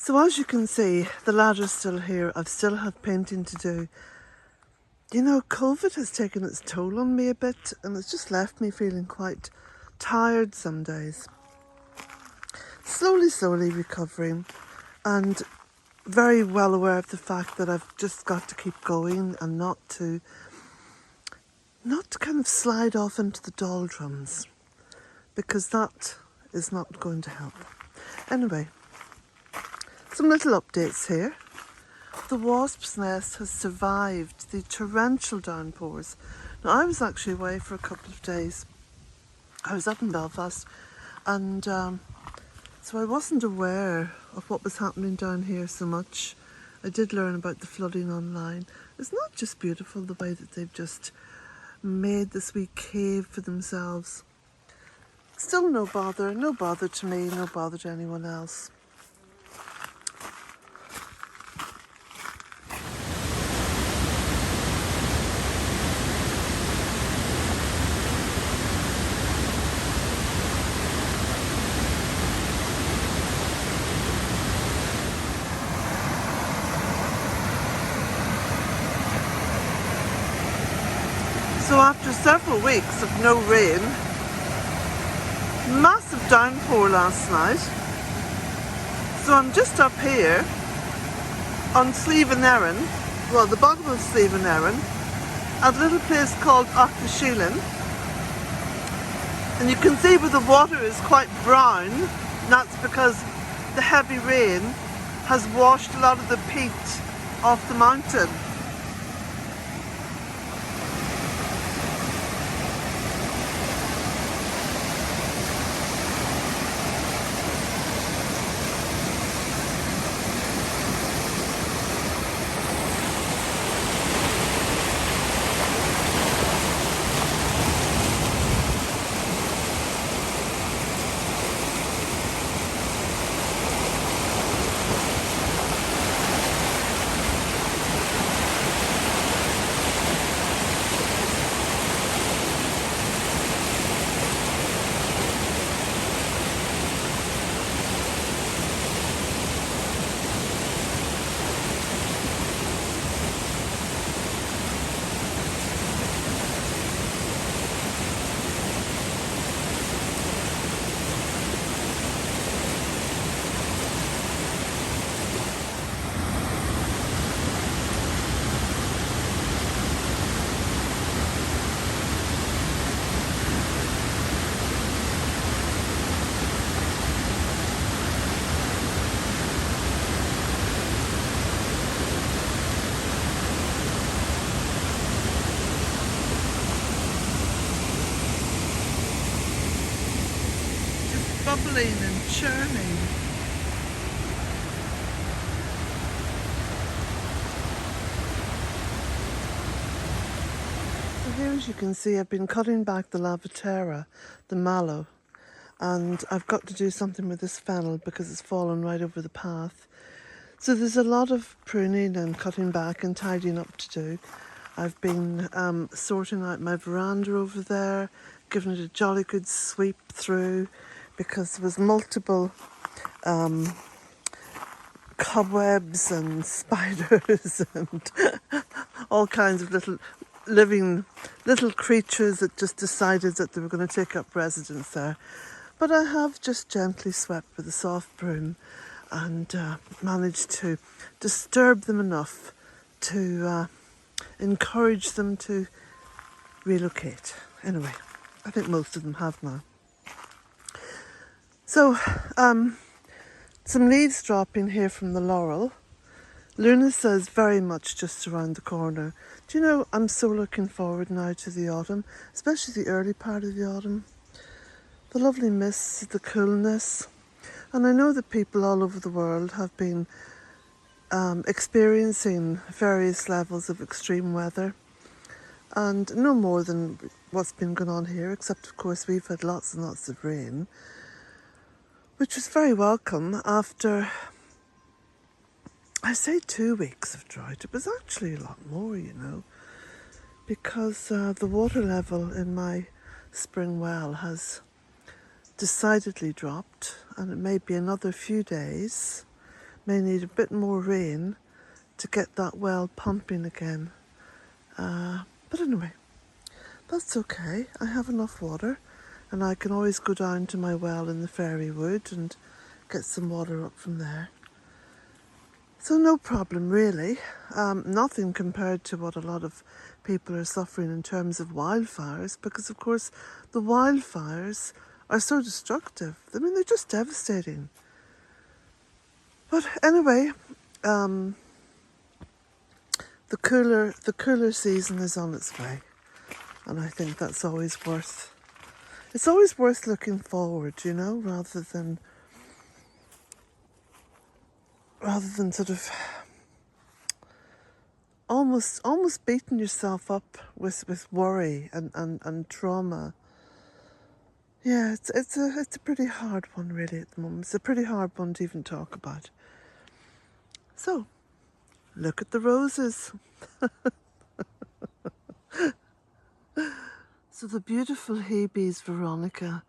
So as you can see, the ladder's still here. I've still had painting to do. You know, COVID has taken its toll on me a bit, and it's just left me feeling quite tired some days. Slowly recovering, and very well aware of the fact that I've just got to keep going and not to kind of slide off into the doldrums, because that is not going to help. Anyway, some little updates here. The wasp's nest has survived the torrential downpours. Now, I was actually away for a couple of days. I was up in Belfast, and so I wasn't aware of what was happening down here so much. I did learn about the flooding online. It's not just beautiful the way that they've just made this wee cave for themselves. Still no bother to me, no bother to anyone else. So after several weeks of no rain, massive downpour last night. So I'm just up here on Slieve and Erin, well, the bottom of Slieve and Erin, at a little place called Auchtasheelin. And you can see where the water is quite brown, and that's because the heavy rain has washed a lot of the peat off the mountain. Bubbling and churning. So here, as you can see, I've been cutting back the Lavaterra, the mallow, and I've got to do something with this fennel because it's fallen right over the path. So there's a lot of pruning and cutting back and tidying up to do. I've been sorting out my veranda over there, giving it a jolly good sweep through, because there was multiple cobwebs and spiders and all kinds of little creatures that just decided that they were going to take up residence there. But I have just gently swept with a soft broom and managed to disturb them enough to encourage them to relocate. Anyway, I think most of them have now. So, some leaves dropping here from the laurel. Lughnasadh is very much just around the corner. Do you know, I'm so looking forward now to the autumn, especially the early part of the autumn. The lovely mists, the coolness. And I know that people all over the world have been experiencing various levels of extreme weather. And no more than what's been going on here, except of course we've had lots and lots of rain, which was very welcome after, I say 2 weeks of drought. It was actually a lot more, you know, because the water level in my spring well has decidedly dropped, and it may be another few days, may need a bit more rain to get that well pumping again. But anyway, that's okay. I have enough water, and I can always go down to my well in the Fairy Wood and get some water up from there. So no problem really. Nothing compared to what a lot of people are suffering in terms of wildfires, because of course the wildfires are so destructive. I mean, they're just devastating. But anyway, the cooler season is on its way, and I think that's always worth. It's always worth looking forward, you know, rather than sort of almost beating yourself up with worry and trauma. Yeah, it's a pretty hard one really at the moment. It's a pretty hard one to even talk about. So, look at the roses. So the beautiful Hebe's Veronica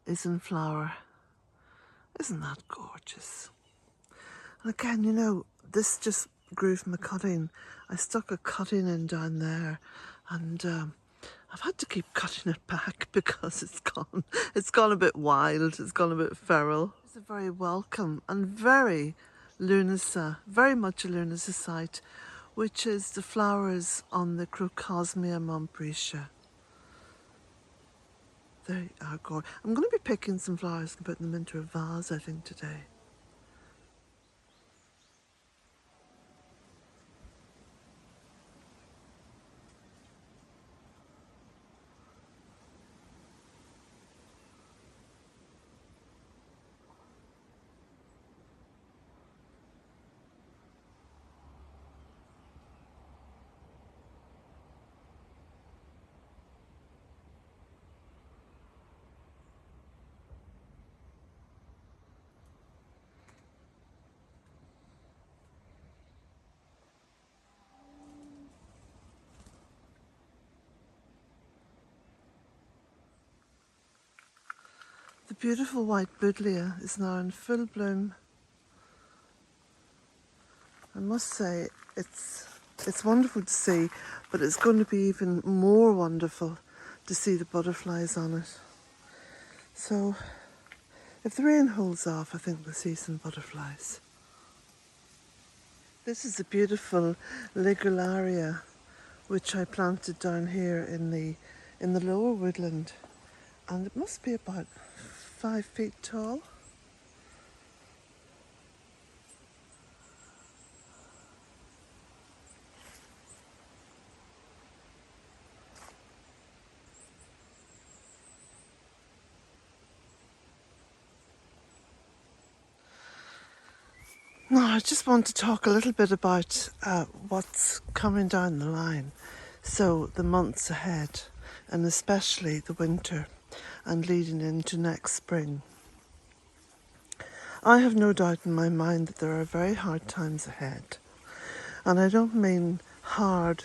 is in flower. Isn't that gorgeous? And again, you know, this just grew from the cutting. I stuck a cutting in down there, and I've had to keep cutting it back because it's gone a bit wild, it's gone a bit feral. It's a very welcome and very Lughnasadh, very much a Lughnasadh site, which is the flowers on the Crocosmia montbretia. They are gorgeous. I'm going to be picking some flowers and putting them into a vase, I think, today. The beautiful white buddleia is now in full bloom. I must say it's wonderful to see, but it's going to be even more wonderful to see the butterflies on it. So if the rain holds off, I think we'll see some butterflies. This is a beautiful Ligularia, which I planted down here in the lower woodland, and it must be about 5 feet tall. Now, I just want to talk a little bit about what's coming down the line. So the months ahead, and especially the winter and leading into next spring. I have no doubt in my mind that there are very hard times ahead. And I don't mean hard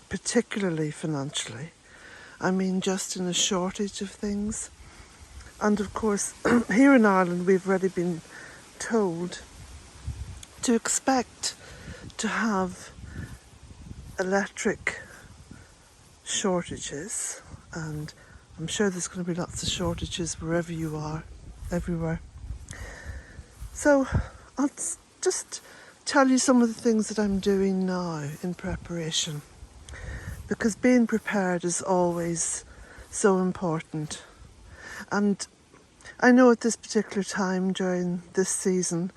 particularly financially. I mean just in a shortage of things. And of course, here in Ireland we've already been told to expect to have electric shortages, and I'm sure there's going to be lots of shortages wherever you are, everywhere. So I'll just tell you some of the things that I'm doing now in preparation, because being prepared is always so important. And I know at this particular time during this season,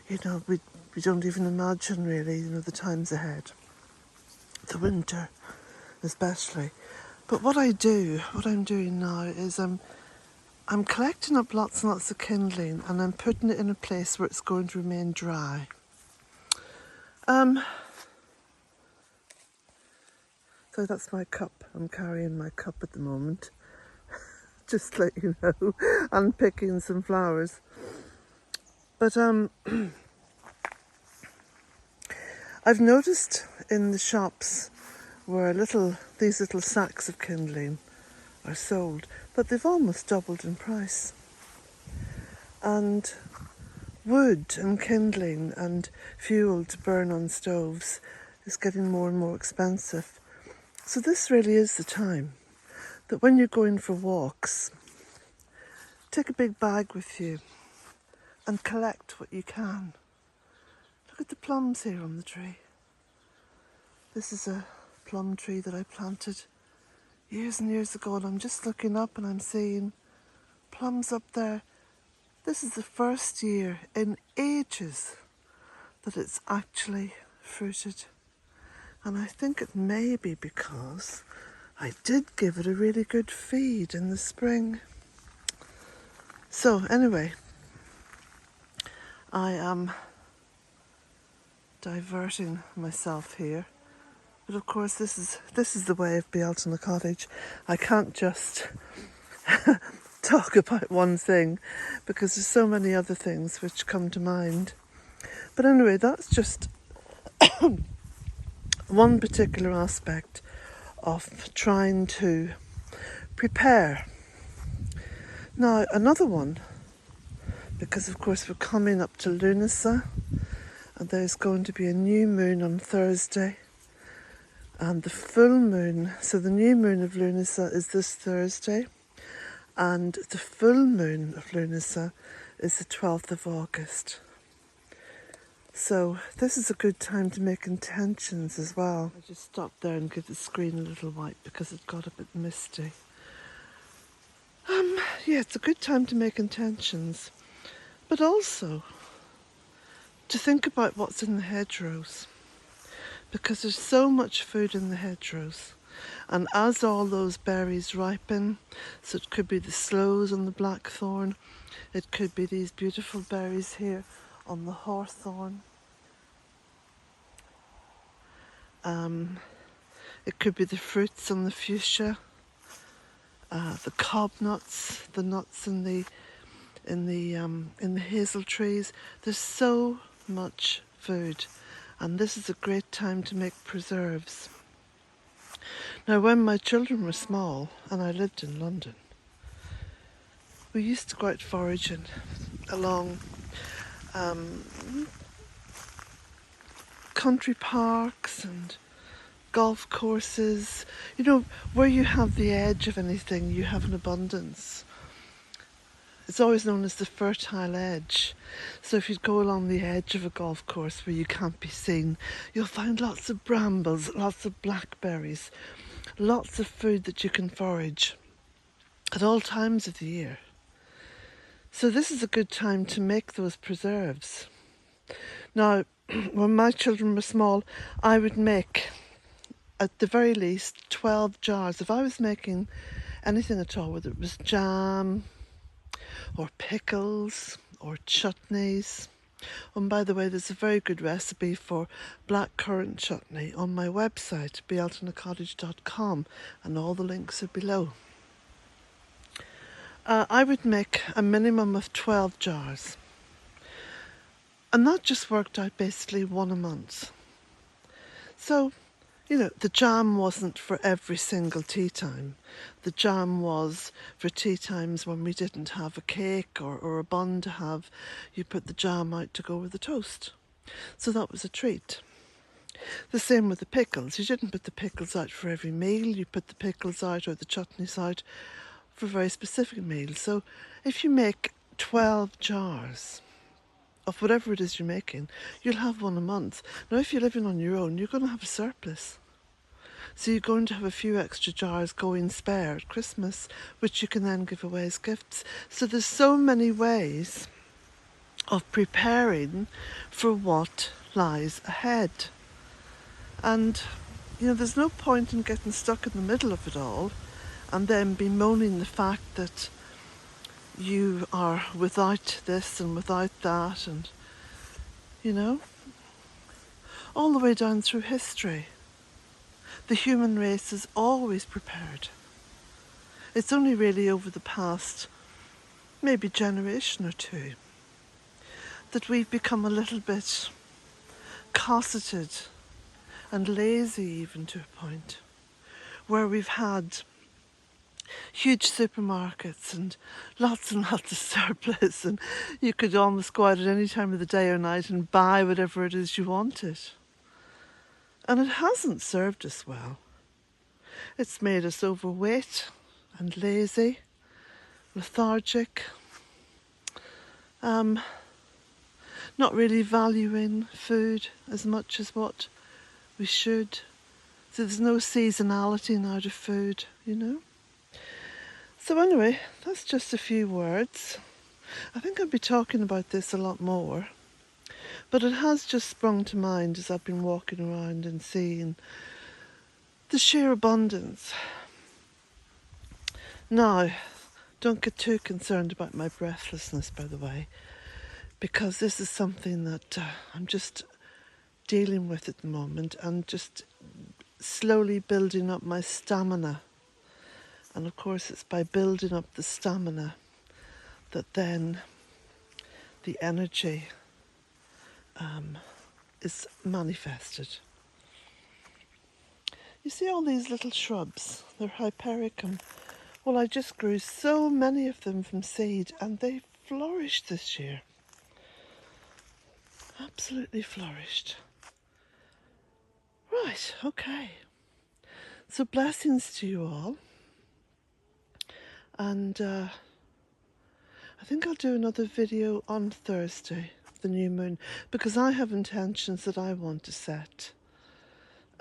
you know, we don't even imagine really, you know, the times ahead. The winter especially. But what I'm doing now is I'm collecting up lots and lots of kindling, and I'm putting it in a place where it's going to remain dry. So that's my cup. I'm carrying my cup at the moment. Just to let you know, and picking some flowers. But I've noticed in the shops where these little sacks of kindling are sold, but they've almost doubled in price. And wood and kindling and fuel to burn on stoves is getting more and more expensive. So this really is the time that when you're going for walks, take a big bag with you and collect what you can. Look at the plums here on the tree. This is a plum tree that I planted years and years ago, and I'm just looking up and I'm seeing plums up there. This is the first year in ages that it's actually fruited. And I think it may be because I did give it a really good feed in the spring. So anyway, I am diverting myself here. But of course this is the way of Bealtaine Cottage. I can't just talk about one thing because there's so many other things which come to mind. But anyway, that's just one particular aspect of trying to prepare. Now another one, because of course we're coming up to Lughnasadh, and there's going to be a new moon on Thursday and the full moon. So the new moon of Lughnasadh is this Thursday, and the full moon of Lughnasadh is the 12th of August. So this is a good time to make intentions as well. I just stopped there and give the screen a little wipe because it got a bit misty. Yeah, it's a good time to make intentions, but also to think about what's in the hedgerows, because there's so much food in the hedgerows. And as all those berries ripen, so it could be the sloes on the blackthorn, it could be these beautiful berries here on the hawthorn, it could be the fruits on the fuchsia, the cob nuts, the nuts in the hazel trees. There's so much food, and this is a great time to make preserves. Now, when my children were small and I lived in London, we used to go out foraging along country parks and golf courses. You know, where you have the edge of anything, you have an abundance. It's always known as the fertile edge. So if you go along the edge of a golf course where you can't be seen, you'll find lots of brambles, lots of blackberries, lots of food that you can forage at all times of the year. So this is a good time to make those preserves. Now, when my children were small, I would make, at the very least, 12 jars. If I was making anything at all, whether it was jam or pickles or chutneys. And by the way, there's a very good recipe for blackcurrant chutney on my website, bealtainecottage.com, and all the links are below. I would make a minimum of 12 jars. And that just worked out basically one a month. So, you know, the jam wasn't for every single tea time. The jam was for tea times when we didn't have a cake or a bun to have. You put the jam out to go with the toast. So that was a treat. The same with the pickles. You didn't put the pickles out for every meal. You put the pickles out or the chutneys out for very specific meals. So if you make 12 jars of whatever it is you're making, you'll have one a month. Now, if you're living on your own, you're going to have a surplus. So you're going to have a few extra jars going spare at Christmas, which you can then give away as gifts. So there's so many ways of preparing for what lies ahead. And, you know, there's no point in getting stuck in the middle of it all and then bemoaning the fact that you are without this and without that, and, you know, all the way down through history, the human race is always prepared. It's only really over the past maybe generation or two that we've become a little bit cosseted and lazy, even to a point, where we've had huge supermarkets and lots of surplus, and you could almost go out at any time of the day or night and buy whatever it is you wanted. And it hasn't served us well. It's made us overweight and lazy, lethargic, not really valuing food as much as what we should. So there's no seasonality now to food, you know. So anyway, that's just a few words. I think I'll be talking about this a lot more, but it has just sprung to mind as I've been walking around and seeing the sheer abundance. Now, don't get too concerned about my breathlessness, by the way, because this is something that I'm just dealing with at the moment and just slowly building up my stamina. And of course, it's by building up the stamina that then the energy is manifested. You see all these little shrubs, they're hypericum. Well, I just grew so many of them from seed and they flourished this year. Absolutely flourished. Right, okay. So blessings to you all. And I think I'll do another video on Thursday, the new moon, because I have intentions that I want to set.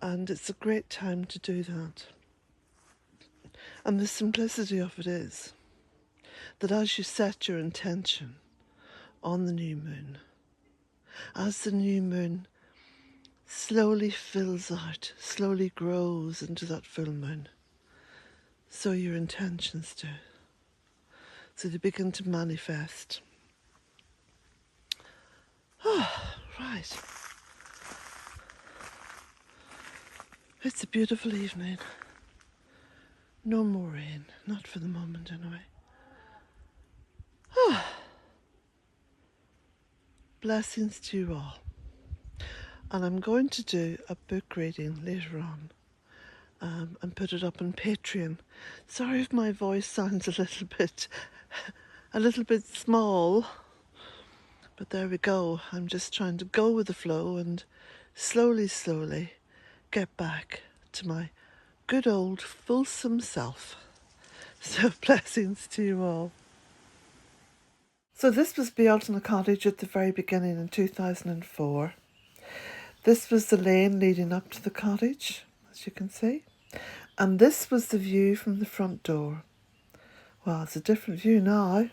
And it's a great time to do that. And the simplicity of it is that as you set your intention on the new moon, as the new moon slowly fills out, slowly grows into that full moon, so your intentions do. So they begin to manifest. Oh, right. It's a beautiful evening. No more rain, not for the moment anyway. Oh. Blessings to you all. And I'm going to do a book reading later on and put it up on Patreon. Sorry if my voice sounds a little bit small, but there we go. I'm just trying to go with the flow and slowly get back to my good old fulsome self. So blessings to you all. So this was Bealtaine Cottage at the very beginning in 2004. This was the lane leading up to the cottage, as you can see. And this was the view from the front door. Well, it's a different view now.